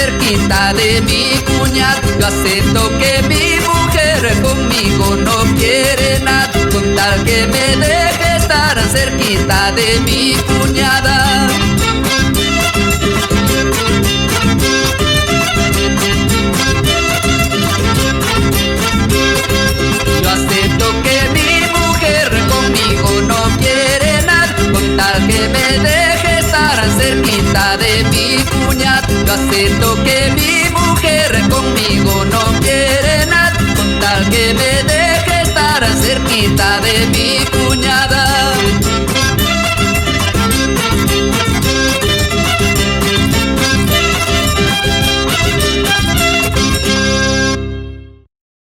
cerquita de mi cuñada. Yo acepto que mi mujer conmigo no quiere nada, con tal que me deje estar cerquita de mi cuñada. Yo acepto que mi mujer conmigo no quiere nada, con tal que me deje estar cerquita de mi cuñada. Yo acepto que mi mujer conmigo no quiere nada, con tal que me deje estar cerquita de mi cuñada.